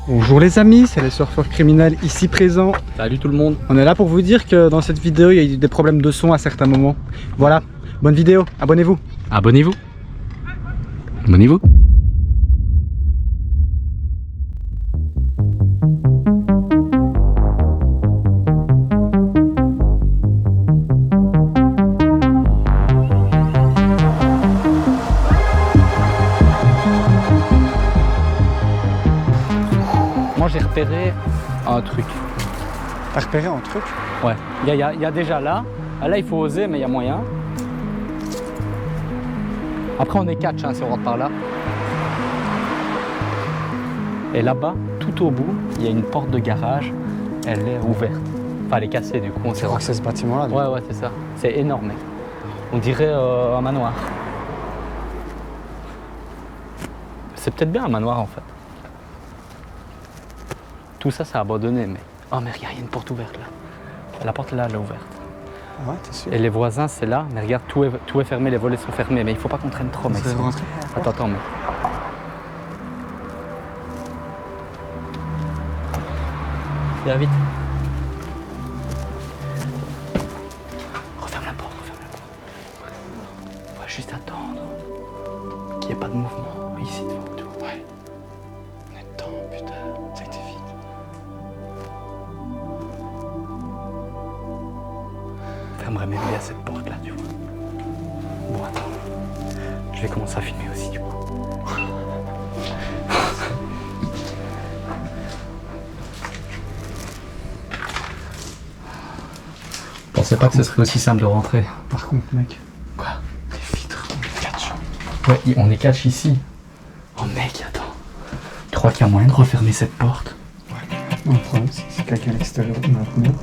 Bonjour les amis, c'est les surfeurs criminels ici présents. Salut tout le monde. On est là pour vous dire que dans cette vidéo, il y a eu des problèmes de son à certains moments. Voilà, bonne vidéo, abonnez-vous. Abonnez-vous. Abonnez-vous. Moi j'ai repéré un truc. T'as repéré un truc? Ouais, il y a déjà là. Là il faut oser mais il y a moyen. Après on est 4 hein, si on rentre par là. Et là-bas, tout au bout, il y a une porte de garage. Elle est ouverte. Enfin elle est cassée du coup. Je crois que c'est ce bâtiment là. Ouais c'est ça. C'est énorme mec. On dirait un manoir. C'est peut-être bien un manoir en fait. Tout ça, c'est abandonné, mais... Oh, mais regarde, il y a une porte ouverte, là. La porte, là, elle est ouverte. Ouais, t'es sûr? Et les voisins, c'est là. Mais regarde, tout est fermé, les volets sont fermés. Mais il faut pas qu'on traîne trop, mec. Attends, mec. Viens, vite. Referme la porte. On va juste attendre qu'il n'y ait pas de mouvement ici devant tout. Ouais. On est dedans, putain. Ça a été vite. J'aimerais même bien cette porte là, tu vois. Bon, attends. Je vais commencer à filmer aussi, tu vois. Je pensais pas que ce serait aussi simple de rentrer. Par contre, mec. Quoi? Les vitres, on est catch. Ouais, on est catch ici. Oh mec, attends. Tu crois qu'il y a moyen de refermer cette porte? Ouais. Non, le problème, c'est que si quelqu'un à l'extérieur maintenant.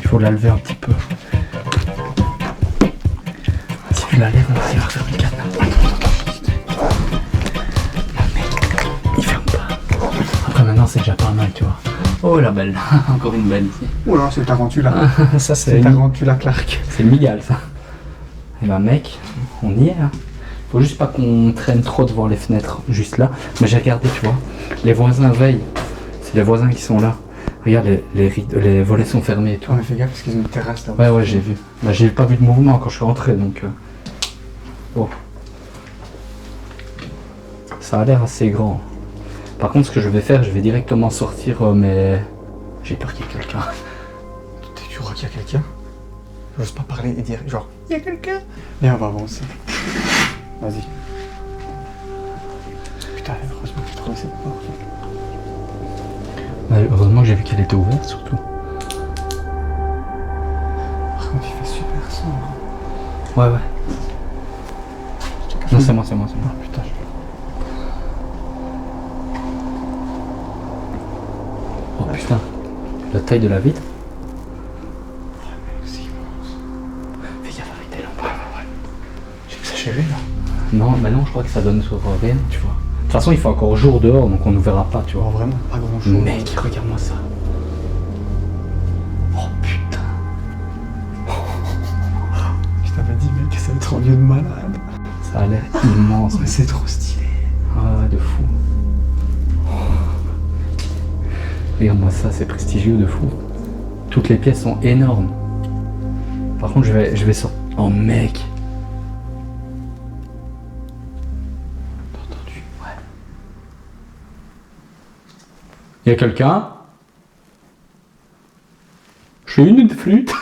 Il faut la lever un petit peu. Si tu la lèves, on va essayer de refaire le cadenas. Non mec, il ferme pas. Après maintenant c'est déjà pas mal, tu vois. Oh la belle, encore une belle ici. Oh là, c'est le Tarantula. Ça C'est le Tarantula Clark. C'est le Miguel ça. Et ben mec, on y est. Hein. Faut juste pas qu'on traîne trop devant les fenêtres, juste là. Mais j'ai regardé, tu vois. Les voisins veillent. C'est les voisins qui sont là. Regarde, les volets sont fermés et tout. Ouais, mais fais gaffe parce qu'ils ont une terrasse là. Ouais, j'ai vu. Bah, j'ai pas vu de mouvement quand je suis rentré donc. Oh. Ça a l'air assez grand. Par contre, ce que je vais faire, je vais directement sortir mais j'ai peur qu'il y ait quelqu'un. Tu crois qu'il y a quelqu'un? J'ose pas parler et dire genre, il y a quelqu'un? Mais on va avancer. Vas-y. Putain, heureusement que j'ai trouvé cette porte. Heureusement que j'ai vu qu'elle était ouverte surtout. Par contre, il fait super sombre. Ouais. Non, c'est moi. Ah putain, Oh putain. La taille de la vitre. c'est immense. Fais gaffe avec tes lampes. Ouais. J'ai exagéré là. Non, bah non, je crois que ça donne sur rien, tu vois. De toute façon, il fait encore jour dehors, donc on ne verra pas, tu vois. Oh, vraiment, pas grand chose. Mec, regarde-moi ça. Oh putain. Je t'avais dit, mec, ça va être un lieu de malade. Ça a l'air immense. Oh, c'est trop stylé. Ah, de fou. Regarde-moi ça, c'est prestigieux de fou. Toutes les pièces sont énormes. Par contre, je vais sortir. Oh mec. T'as entendu? Ouais. Y'a quelqu'un? Schöne flûte.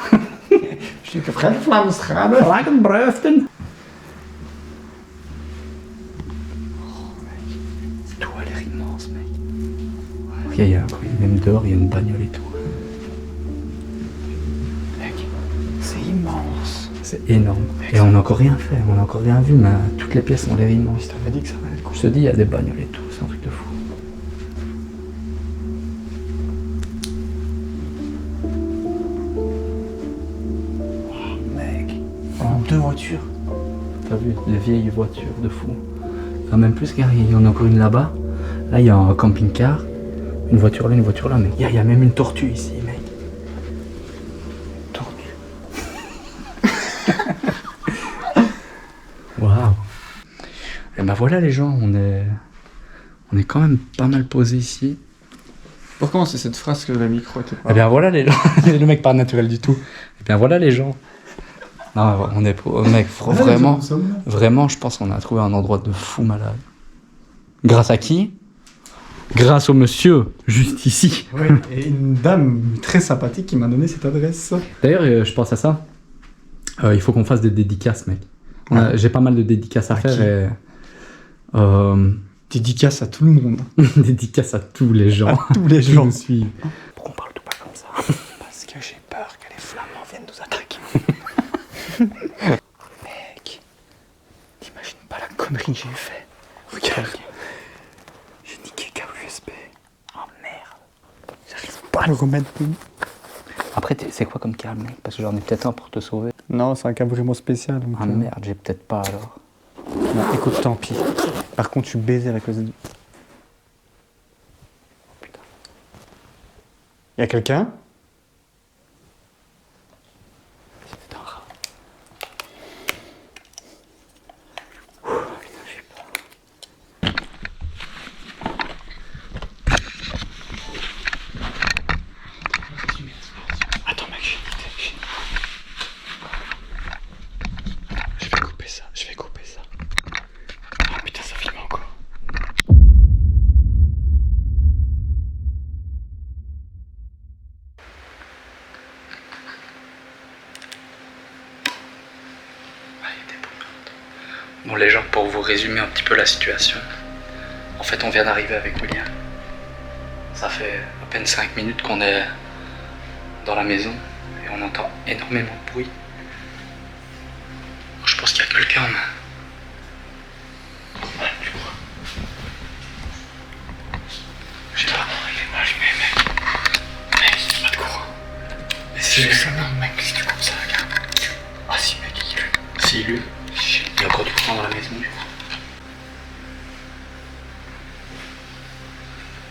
Je suis que Fred Flamsrabe. Lagenbröften. Tout a l'air immense, mec. Regarde, même dehors, il y a une bagnole et tout. Mec, c'est immense. C'est énorme. Et on n'a encore rien fait, on n'a encore rien vu, mais toutes les pièces ont l'air immenses. Je t'avais dit que ça allait être cool. Je te dis, il y a des bagnoles et tout, c'est un truc de fou. Deux voitures. T'as vu, les vieilles voitures de fou. Ah, même plus, car il y en a encore une là-bas. Là, il y a un camping-car. Une voiture là, une voiture là, mec. Il y a même une tortue ici, mec. Tortue. Waouh. Et ben voilà les gens, on est quand même pas mal posé ici. Pour commencer cette phrase que le micro était pas... Et bien voilà les gens, le mec pas naturel du tout. Et bien voilà les gens. Non, on est mec, vraiment, je pense qu'on a trouvé un endroit de fou malade. Grâce à qui? Grâce au monsieur, juste ici. Oui, et une dame très sympathique qui m'a donné cette adresse. D'ailleurs, je pense à ça. Il faut qu'on fasse des dédicaces, mec. J'ai pas mal de dédicaces à faire qui et... Dédicace à tout le monde. dédicaces à tous les gens. À tous les qui gens. nous suivent. Pourquoi on parle tout pas comme ça? Parce que j'ai peur que les Flamands viennent nous attaquer. Mec, t'imagines pas la connerie que j'ai fait. Regarde. J'ai niqué câble USB. Oh merde. J'arrive pas à le remettre. Après, c'est quoi comme câble, mec? Parce que j'en ai peut-être un pour te sauver. Non, c'est un câble vraiment spécial. Donc, Ah merde, j'ai peut-être pas alors. Non, écoute, tant pis. Par contre, je suis baisé avec le Z. Oh, putain. Y'a quelqu'un? C'est un rat. Putain, j'ai peur. Attends, mec, j'ai une idée. Je vais couper ça, je vais couper ça. Ah putain, ça filme encore. Bon les gens, pour vous résumer un petit peu la situation, en fait on vient d'arriver avec William. Ça fait à peine 5 minutes qu'on est dans la maison et on entend énormément de bruit. Je pense qu'il y a quelqu'un. Ouais, tu vois. Je sais pas, il est mal allumé, mec. Mec, il n'y a pas de courant. Mais si je ça, non, mec, si tu coupes ça, regarde. Ah si, mec, il allume. Si, il allume. Il y a encore du courant dans la maison, du coup.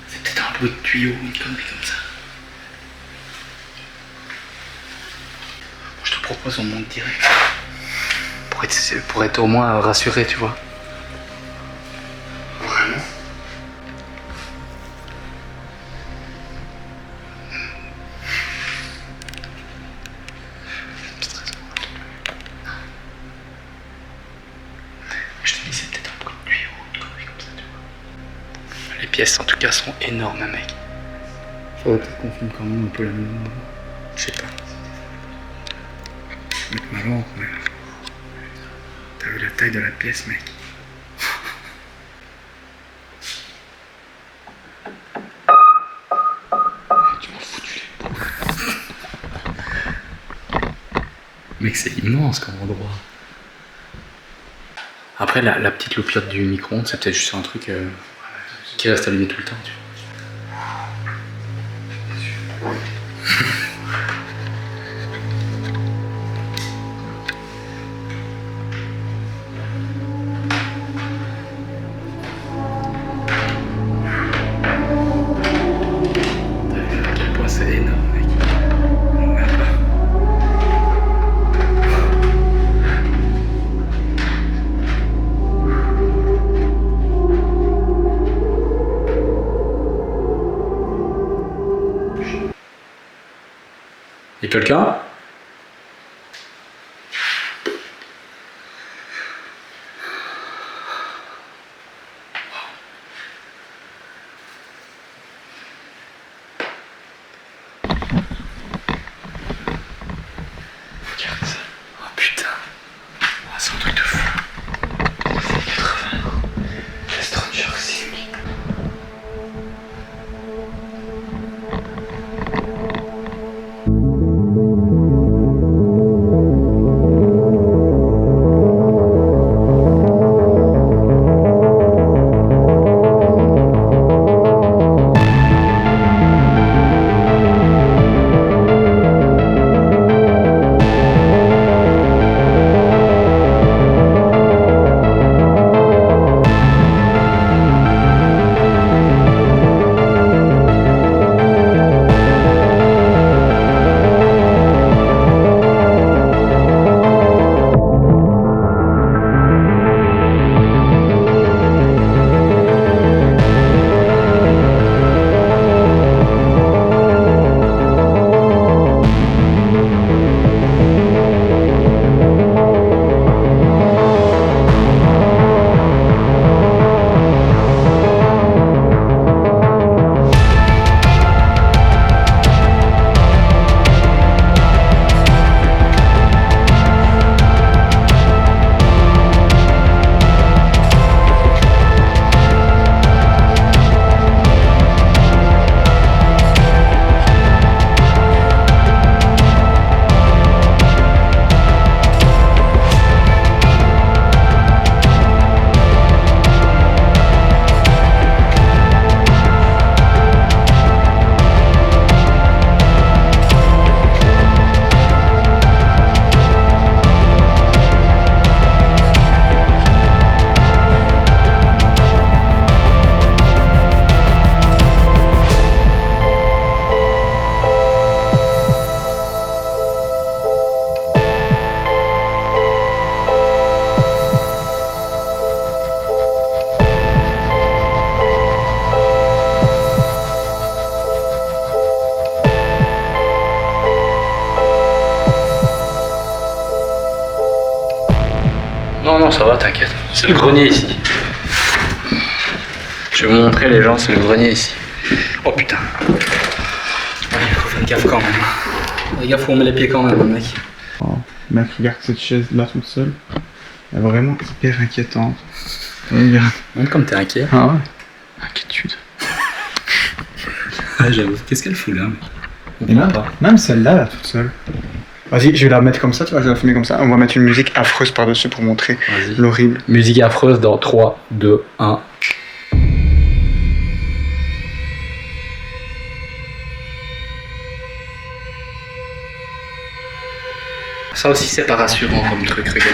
C'est peut-être un bruit de tuyau ou une connerie comme ça. Bon, je te propose, on monte direct. Pour être au moins rassuré, tu vois. Vraiment? Je te dis, c'est peut-être un bruit de tuyau ou une connerie comme ça, tu vois. Les pièces, en tout cas, sont énormes, mec. Faudrait peut-être qu'on filme quand même un peu la maison. Je sais pas. Mec, ma lampe, mais... T'as vu la taille de la pièce, mec? Tu m'as foutu les boules. Mec, c'est immense comme endroit. Après, la petite loupiote du micro-ondes, c'est peut-être juste un truc qui reste allumé tout le temps, tu vois. C'est énorme, mec. Y'a quelqu'un? Regarde ça. Oh putain. Oh, c'est un truc de fou. C'est 80. C'est Stranger Things. Non, ça va, t'inquiète. C'est le grenier ici. Je vais vous montrer les gens, c'est le grenier ici. Oh putain. Ouais, faut faire gaffe quand même. Fais gaffe où on met les pieds quand même, mec. Oh, mec, regarde cette chaise là toute seule. Elle est vraiment hyper inquiétante. Regarde. Même comme t'es inquiet. Ah ouais. Inquiétude. Ouais, j'avoue. Qu'est-ce qu'elle fout là, mec? Et même celle-là, là, toute seule. Vas-y, je vais la mettre comme ça, tu vois, je vais la filmer comme ça. On va mettre une musique affreuse par-dessus pour montrer l'horrible. Musique affreuse dans 3, 2, 1. Ça aussi, c'est pas rassurant comme truc, regarde.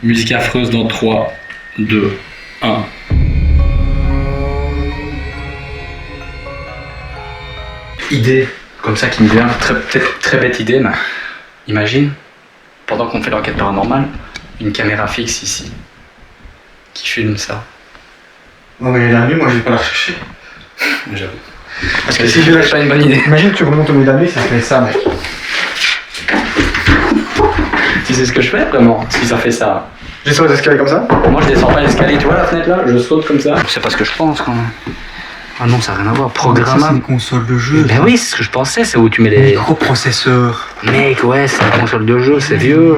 Musique affreuse dans 3, 2, 1. Idée comme ça qui me vient, peut-être très bête idée, mais imagine, pendant qu'on fait l'enquête paranormale, une caméra fixe ici, qui filme ça. Non mais la nuit, moi je vais pas la rechercher. J'avoue. Parce que si je lâche pas une bonne idée. Imagine tu remontes au milieu de la nuit, ça fait ça, mec. Tu sais ce que je fais vraiment, si ça fait ça? Je descends les escaliers comme ça. Moi je descends pas l'escalier, tu vois la fenêtre là, je saute comme ça. C'est pas ce que je pense quand même. Ah non, ça n'a rien à voir. Ça, c'est Programmable. une console de jeu. Ben oui, c'est ce que je pensais, c'est où tu mets les. Microprocesseur. Mec, ouais, c'est une console de jeu, c'est vieux.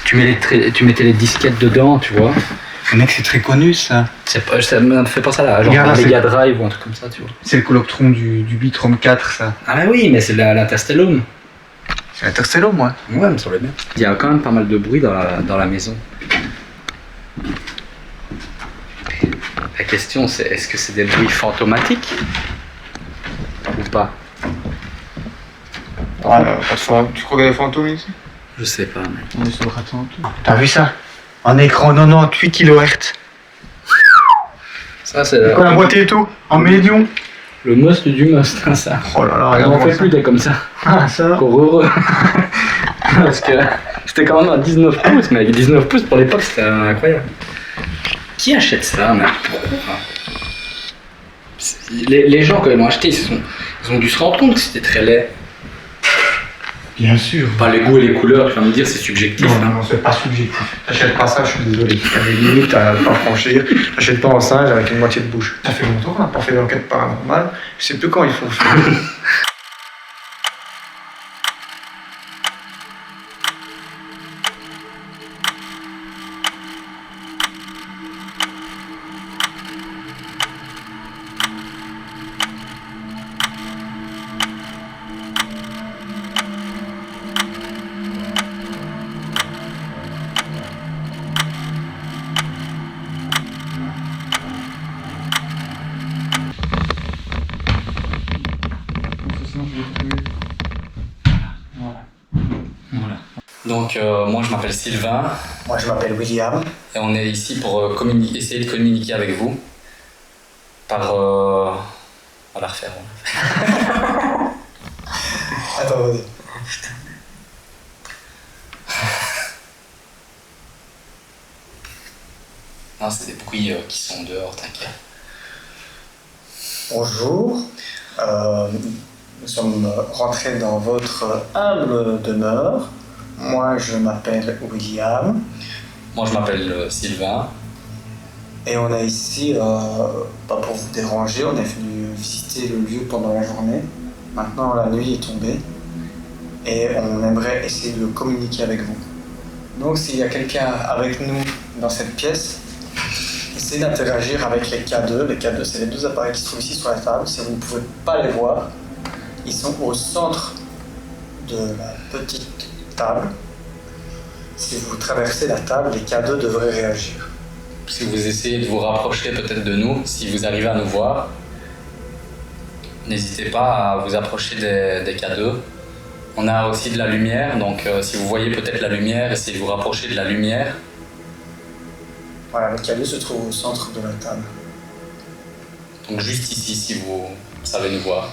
Tu mettais les disquettes dedans, tu vois. Mais mec, c'est très connu ça. Ça me fait penser à là, genre Regarde, un là, Mega Drive ou un truc comme ça, tu vois. C'est le Coloctron du Bitrom 4, ça. Ah mais oui, mais c'est l'Interstellum. C'est Interstellar, moi. Ouais, me semble bien. Il y a quand même pas mal de bruit dans la maison. La question c'est, est-ce que c'est des bruits fantomatiques ou pas? Ah, pas de fantôme. Tu crois qu'il y a des fantômes ici? Je sais pas, mec. On est sur le raton. T'as vu ça? Un écran 98 kHz. Ça c'est Quoi, la boîtier et tout? En médium. le must du must, hein, ça. Oh là là, On regarde. en fait plus des comme ça. Ah, ça. Encore heureux. Parce que c'était quand même à 19 pouces, mec. 19 pouces pour l'époque, c'était incroyable. Qui achète ça, mec? Pourquoi? Les gens, quand ils l'ont acheté, ils ont dû se rendre compte que c'était très laid. Bien sûr. Pas les goûts et les couleurs, je viens de dire, c'est subjectif. Non, hein. non, c'est pas subjectif. T'achètes pas ça, je suis désolé. T'as des limites à pas franchir. T'achètes pas un singe avec une moitié de bouche. Ça fait longtemps qu'on n'a pas fait d'enquête paranormale. Je sais plus quand il faut le faire. Voilà. Donc, moi, je m'appelle Sylvain. Moi, je m'appelle William. Et on est ici pour essayer de communiquer avec vous. Par... On va la refaire. Attends, vas-y. Non, c'est des bruits qui sont dehors, t'inquiète. Bonjour, nous sommes rentrés dans votre humble demeure. Moi, je m'appelle William Moi, je m'appelle Sylvain. et on est ici, pas pour vous déranger, on est venu visiter le lieu pendant la journée. Maintenant, la nuit est tombée et on aimerait essayer de communiquer avec vous. Donc, s'il y a quelqu'un avec nous dans cette pièce, essayez d'interagir avec les K2. Les K2, c'est les deux appareils qui se trouvent ici sur la table. Si vous ne pouvez pas les voir, ils sont au centre de la petite table. Si vous traversez la table, les K2 devraient réagir. Si vous essayez de vous rapprocher peut-être de nous, si vous arrivez à nous voir, n'hésitez pas à vous approcher des K2. On a aussi de la lumière, donc si vous voyez peut-être la lumière, essayez de vous rapprocher de la lumière. Voilà, le K2 se trouve au centre de la table. Donc juste ici, si vous savez nous voir.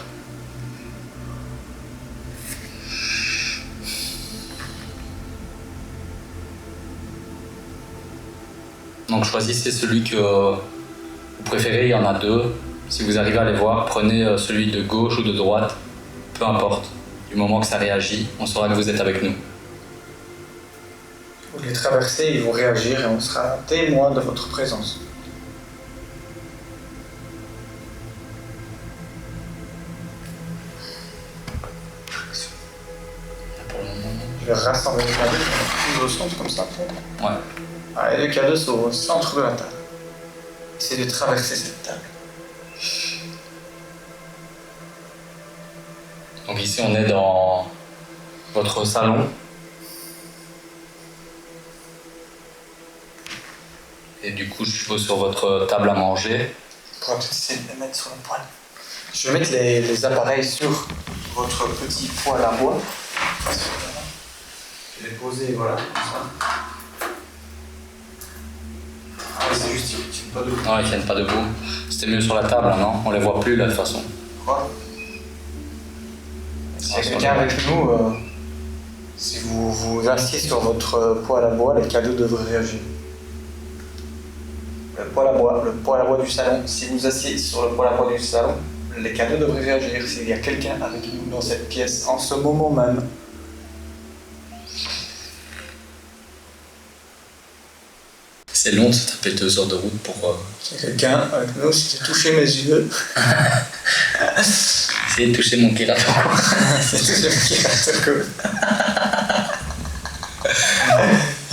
Donc choisissez celui que vous préférez, il y en a deux. Si vous arrivez à les voir, prenez celui de gauche ou de droite, peu importe. Du moment que ça réagit, on saura que vous êtes avec nous. Ok. les traverser, ils vont réagir et on sera témoin de votre présence. Pour le moment. Je vais rassembler les cadeaux tous au centre comme ça. Ouais. Allez, les cadeaux sont au centre de la table. Essayez de traverser cette table. Donc ici on est dans votre salon. Et du coup je suppose sur votre table à manger. On pourra peut-être essayer de les mettre sur le poêle. Je vais mettre les appareils sur votre petit poêle à bois. Je vais les poser, voilà, comme ça. Ah oui, c'est juste, ils tiennent pas debout. Non, ils tiennent pas debout. C'était mieux sur la table, hein, non? On les voit plus là de toute façon. Quoi? S'il y a quelqu'un avec nous, si vous vous asseyez sur votre poêle à bois, les cadeaux devraient réagir. Le poêle à bois du salon. Si vous asseyez sur le poêle à bois du salon, les cadeaux devraient réagir. S'il y a quelqu'un avec nous dans cette pièce en ce moment même, C'est long de se taper 2 heures de route pour s'il y a quelqu'un avec nous, si j'ai touché mes yeux, essayer de toucher mon kirato. c'est ce qui reste cool.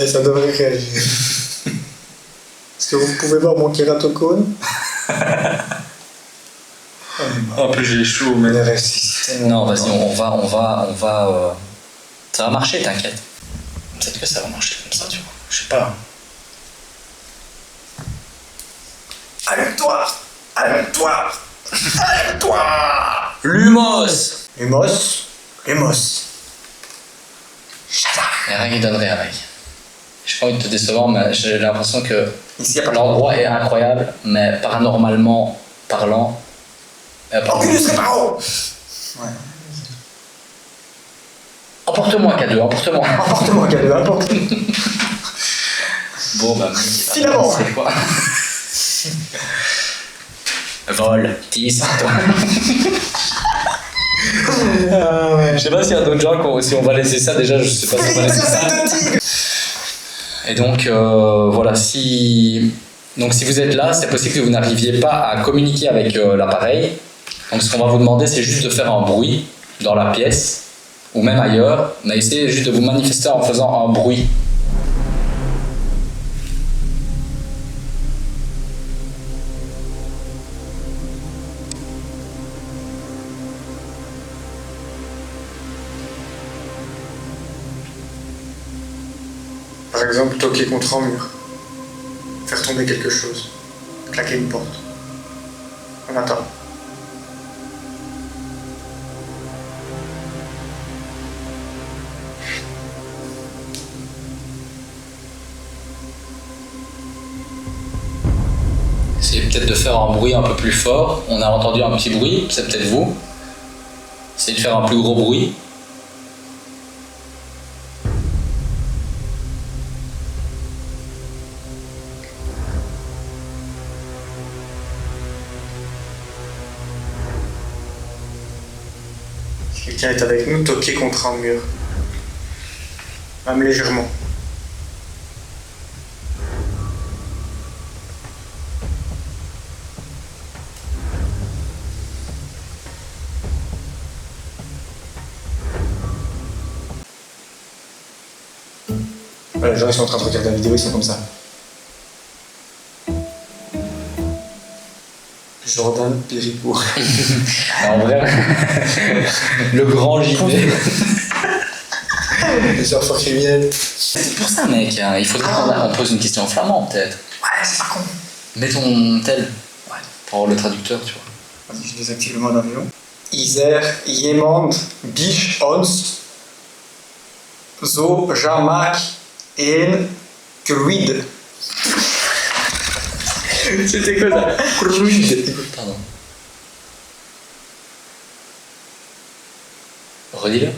Et ça devrait réagir. Est-ce que vous pouvez voir mon kératocone? En plus j'ai chaud, mais... Non, vas-y, on va... Ça va marcher, t'inquiète. Peut-être que ça va marcher comme ça, tu vois. Je sais pas. Allume-toi! Allume-toi! Allume-toi! Lumos! Lumos? Lumos. Y'a rien qui donnerait avec. J'ai pas envie de te décevoir, mais j'ai l'impression que Ici, y a pas l'endroit est incroyable, mais paranormalement parlant... Oculus Reparo! Ouais. Emporte-moi, K2, emporte-moi. Emporte-moi, Galeux, emporte. Bon, bah, Finalement. c'est quoi? Vol, 10, toi. Je sais pas s'il y a d'autres gens, si on va laisser ça, déjà, je sais pas si on va laisser ça. Et donc, voilà, donc, si vous êtes là, c'est possible que vous n'arriviez pas à communiquer avec l'appareil. Donc, ce qu'on va vous demander, c'est juste de faire un bruit dans la pièce, ou même ailleurs, mais essayez juste de vous manifester en faisant un bruit. Par exemple, toquer contre un mur. Faire tomber quelque chose. Claquer une porte. On attend. Essayez peut-être de faire un bruit un peu plus fort. On a entendu un petit bruit, c'est peut-être vous. Essayez de faire un plus gros bruit. Si quelqu'un est avec nous, toquer contre un mur. Même légèrement. Ouais, les gens ils sont en train de regarder la vidéo, ils sont comme ça. Jordan Péricourt. En vrai, le grand gilet. Les surfeurs criminels. C'est pour ça, mec, hein, il faudrait qu'on pose une question en flamand, peut-être. Ouais, c'est pas con. Mets ton tel. Ouais, pour le traducteur, tu vois. Vas-y, je désactive le mode avion. Iser, jemand, bisch ons, zo jamak en geruid. C'était quoi ça? Geruid. Pardon. Redis-le.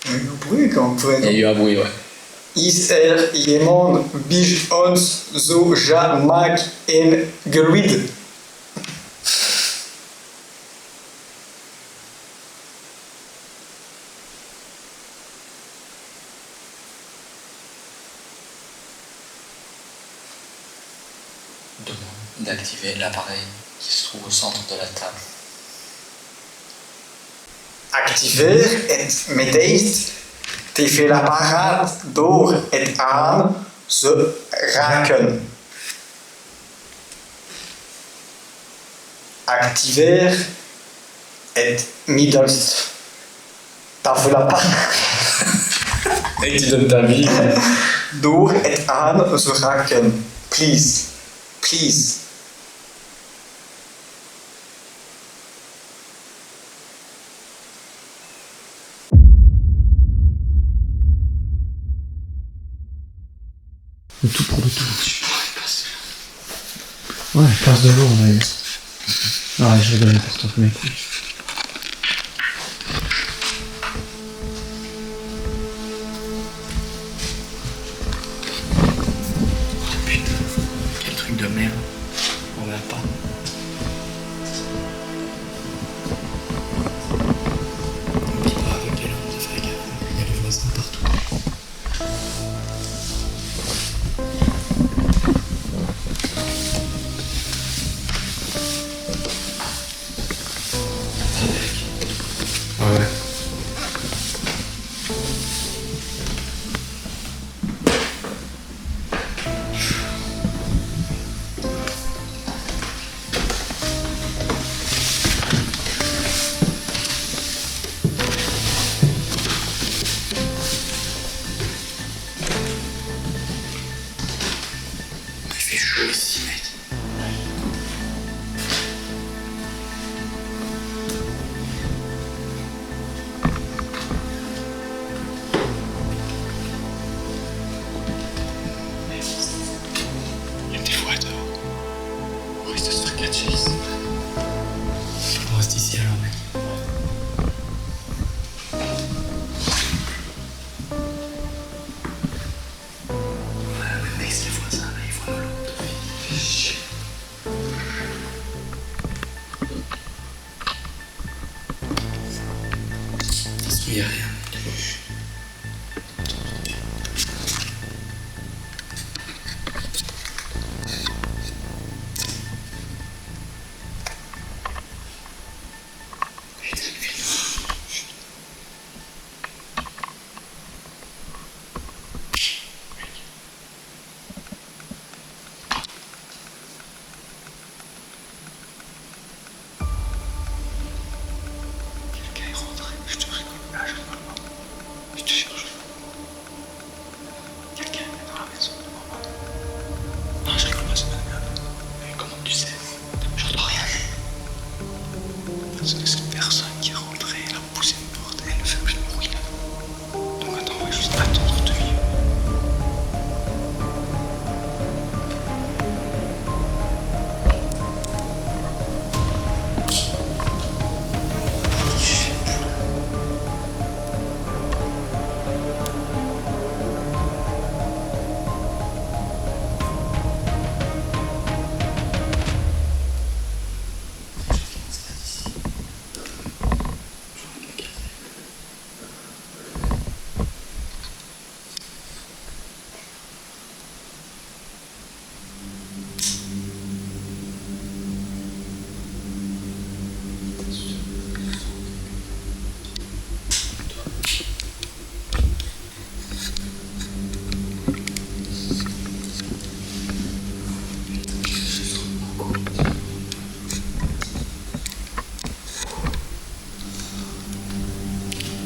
Il y a eu un bruit quand on pouvait. Il y a eu un bruit, ouais. Iser, jemand, bisch ons, zo jamak en geruid. demande d'activer l'appareil qui se trouve au centre de la table. Activeer het meteen tv-apparaat door het aan te raken. Activeer het middelst tafelapparaat. Ik zie het daar niet. Door het aan te raken. Please. Please. Le tout pour le tout. Ouais, passe de l'eau, on va dire. Ouais, je vais donner pour ton mec. Quel truc de merde. On va pas. N'oublie pas avec quelle heure on fait gaffe. Il y a les voisins partout. Ouais. Il fait chaud ici, mec. Il y a des voix dehors. On risque de se faire catcher ici. On reste ici alors, mec. Ouais, mais mec, c'est les voisins là, ils voient l'autre. Fais chier. Il n'y a rien. Quelqu'un est rentré, je te rigole pas, je rigole pas. Je te cherche. Quelqu'un est dans la maison devant moi. Non, je rigole pas, c'est pas grave. Mais comment tu sais? J'entends rien. Parce que cette personne qui est rentrée, elle a poussé une porte, elle fait que je bruit là. Donc attends, on va juste attendre de vivre.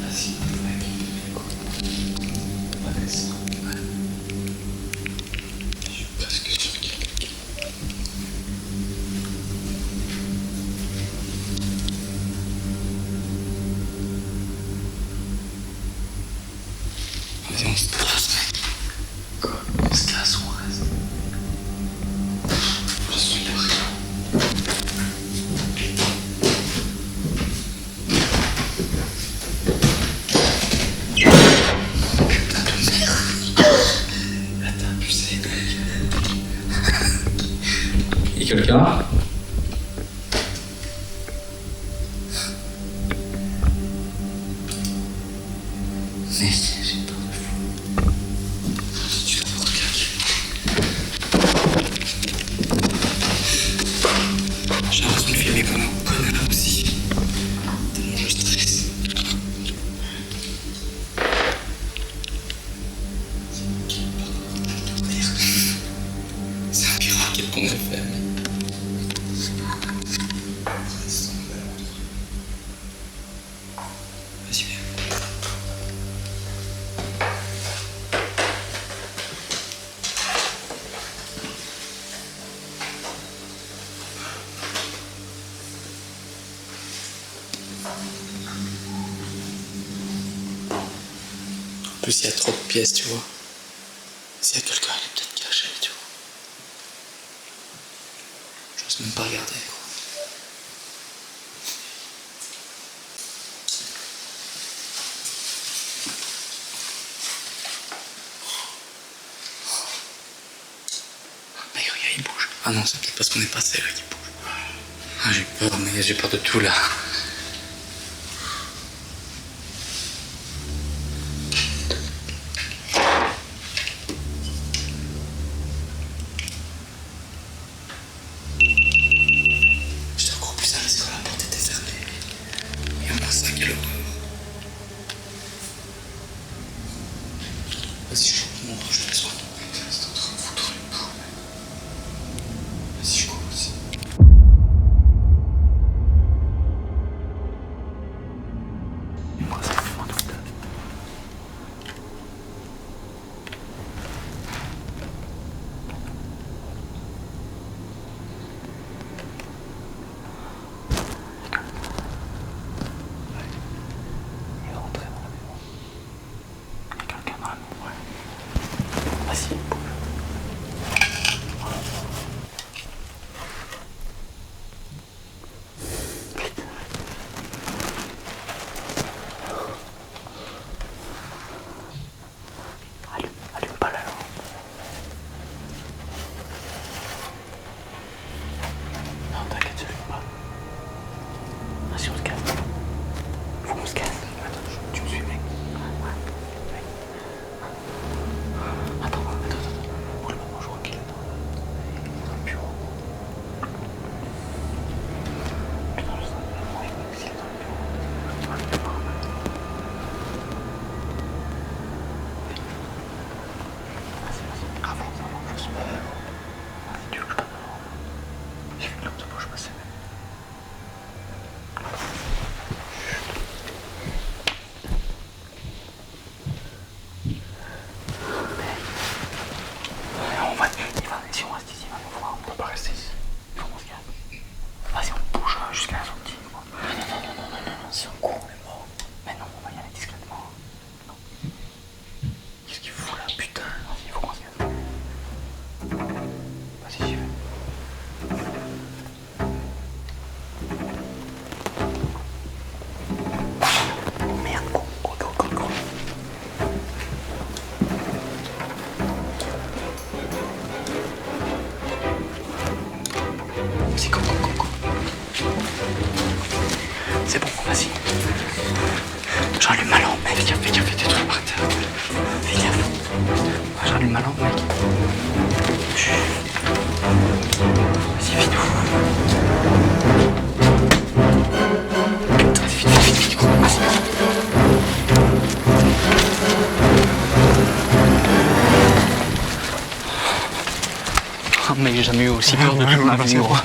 Vas-y, mec, écoute. On va descendre. Ouais. Je suis presque sûr qu'il y a quelqu'un. Vas-y, on se casse, mec. Quoi? On se casse ou on reste? Je suis là. Putain de merde. Là, t'as abusé, mec. Y'a quelqu'un? Mec, j'ai peur de fou. Tu vas me regarder. t'inquiète qu'on est fait. Vas-y, viens. En plus, il y a trop de pièces, tu vois. S'il y a quelqu'un, il est peut-être caché, tu vois. J'ose même pas regarder, quoi. Mec, regarde, il bouge. Ah non, c'est peut-être parce qu'on est passé là qu'il bouge. Ah, j'ai peur, mais j'ai peur de tout là. J'étais encore plus à l'aise quand la porte était fermée. Et on a ça, quelle horreur. Vas-y, je montre, je te soigne. C'est en train de foutre une boule. Vas-y, je cours aussi. Moi, ça fait un truc là. Il est rentré dans la maison. Il y a quelqu'un dans la maison, ouais. Vas-y, bouge. Allume pas la lampe. Non, t'inquiète, j'allume pas. Vas-y, on se casse. Faut qu'on se casse. Attends, tu me suis, mec. Ouais. Attends. Roule pas, moi je crois qu'il est dans le bureau. Putain, je sais pas s'il est dans le bureau. Ouais, je vais voir. Vas-y. Avance, je sais pas. Vas-y, tu veux que je passe devant? J'ai vu une lampe de poche passer. Si on reste ici, il va nous voir. On peut pas rester ici. Faut qu'on se calme. Vas-y, on bouge jusqu'à la sortie. Non. Si on court, on est mort. Mais non, on va y aller discrètement. Non. Qu'est-ce qu'il fout là, putain? Vas-y, il faut qu'on se calme. Vas-y, j'y vais. Oh merde, go. C'est go. C'est bon, vas-y. J'allume ma lampe, mec. Fais gaffe, des trucs par terre. Fais gaffe. J'allume ma lampe, mec. Chut. Vas-y, vite. Putain, vite, gros. Vas-y. Oh, mec, j'ai jamais eu aussi peur de toute ma vie, gros.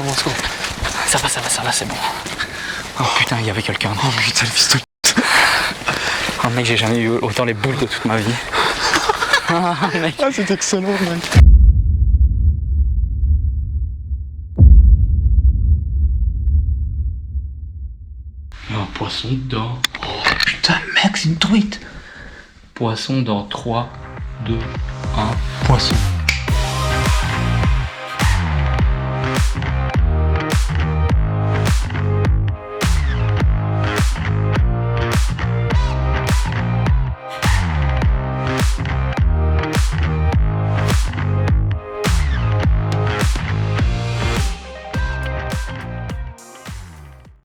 Ça va, c'est bon. Oh putain, il y avait quelqu'un. Oh putain, le fils de... Oh mec, j'ai jamais eu autant les boules de toute ma vie. Mec. Ah, c'est excellent, mec. Il y a un poisson dedans. Oh putain, mec, c'est une truite. Poisson dans 3, 2, 1. Poisson.